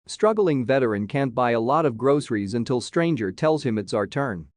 Struggling veteran can't buy a lot of groceries until stranger tells him it's our turn.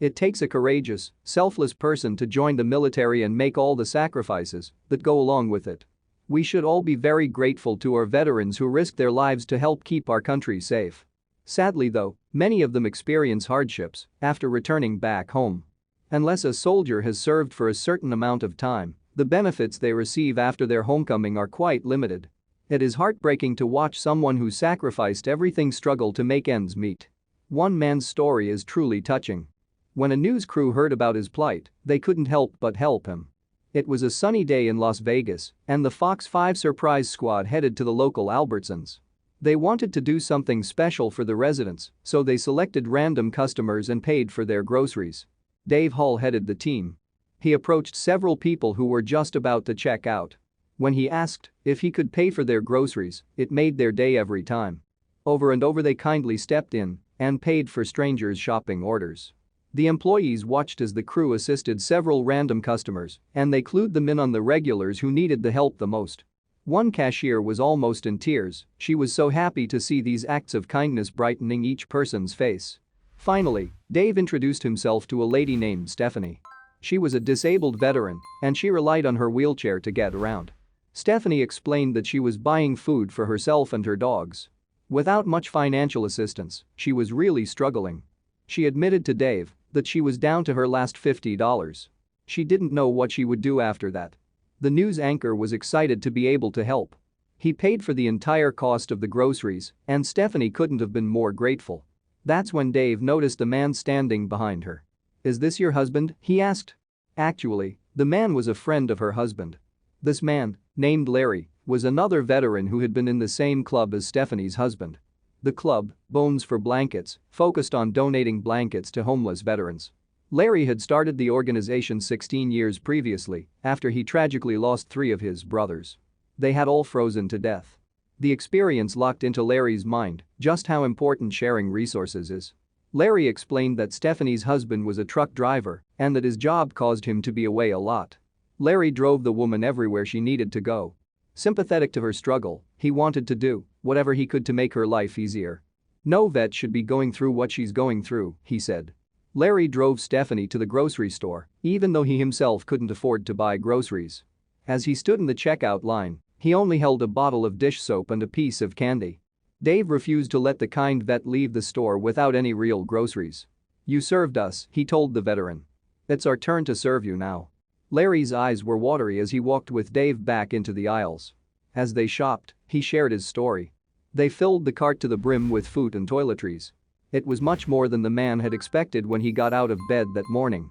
It takes a courageous, selfless person to join the military and make all the sacrifices that go along with it. We should all be very grateful to our veterans who risk their lives to help keep our country safe. Sadly though, many of them experience hardships after returning back home. Unless a soldier has served for a certain amount of time, the benefits they receive after their homecoming are quite limited. It is heartbreaking to watch someone who sacrificed everything struggle to make ends meet. One man's story is truly touching. When a news crew heard about his plight, they couldn't help but help him. It was a sunny day in Las Vegas, and the Fox 5 surprise squad headed to the local Albertsons. They wanted to do something special for the residents, so they selected random customers and paid for their groceries. Dave Hull headed the team. He approached several people who were just about to check out. When he asked if he could pay for their groceries, it made their day every time. Over and over they kindly stepped in and paid for strangers' shopping orders. The employees watched as the crew assisted several random customers, and they clued them in on the regulars who needed the help the most. One cashier was almost in tears, she was so happy to see these acts of kindness brightening each person's face. Finally, Dave introduced himself to a lady named Stephanie. She was a disabled veteran, and she relied on her wheelchair to get around. Stephanie explained that she was buying food for herself and her dogs. Without much financial assistance, she was really struggling. She admitted to Dave that she was down to her last $50. She didn't know what she would do after that. The news anchor was excited to be able to help. He paid for the entire cost of the groceries, and Stephanie couldn't have been more grateful. That's when Dave noticed a man standing behind her. "Is this your husband?" he asked. Actually, the man was a friend of her husband. This man, named Larry, was another veteran who had been in the same club as Stephanie's husband. The club, Bones for Blankets, focused on donating blankets to homeless veterans. Larry had started the organization 16 years previously after he tragically lost 3 of his brothers. They had all frozen to death. The experience locked into Larry's mind just how important sharing resources is. Larry explained that Stephanie's husband was a truck driver and that his job caused him to be away a lot. Larry drove the woman everywhere she needed to go. Sympathetic to her struggle, he wanted to do whatever he could to make her life easier. "No vet should be going through what she's going through," he said. Larry drove Stephanie to the grocery store, even though he himself couldn't afford to buy groceries. As he stood in the checkout line, he only held a bottle of dish soap and a piece of candy. Dave refused to let the kind vet leave the store without any real groceries. "You served us," he told the veteran. "It's our turn to serve you now." Larry's eyes were watery as he walked with Dave back into the aisles. As they shopped, he shared his story. They filled the cart to the brim with food and toiletries. It was much more than the man had expected when he got out of bed that morning.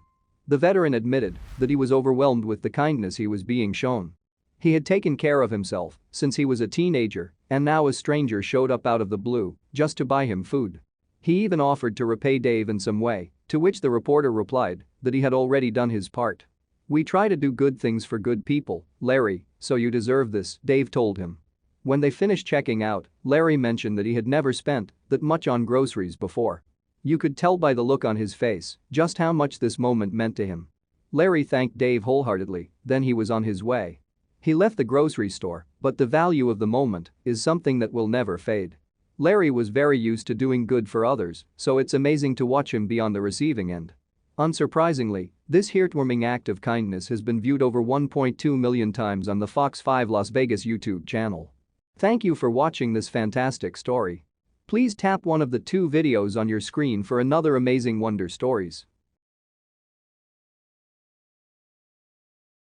The veteran admitted that he was overwhelmed with the kindness he was being shown. He had taken care of himself since he was a teenager, and now a stranger showed up out of the blue just to buy him food. He even offered to repay Dave in some way, to which the reporter replied that he had already done his part. "We try to do good things for good people, Larry, so you deserve this," Dave told him. When they finished checking out, Larry mentioned that he had never spent that much on groceries before. You could tell by the look on his face just how much this moment meant to him. Larry thanked Dave wholeheartedly, then he was on his way. He left the grocery store, but the value of the moment is something that will never fade. Larry was very used to doing good for others, so it's amazing to watch him be on the receiving end. Unsurprisingly, this heartwarming act of kindness has been viewed over 1.2 million times on the Fox 5 Las Vegas YouTube channel. Thank you for watching this fantastic story. Please tap one of the 2 videos on your screen for another amazing Wonder Stories.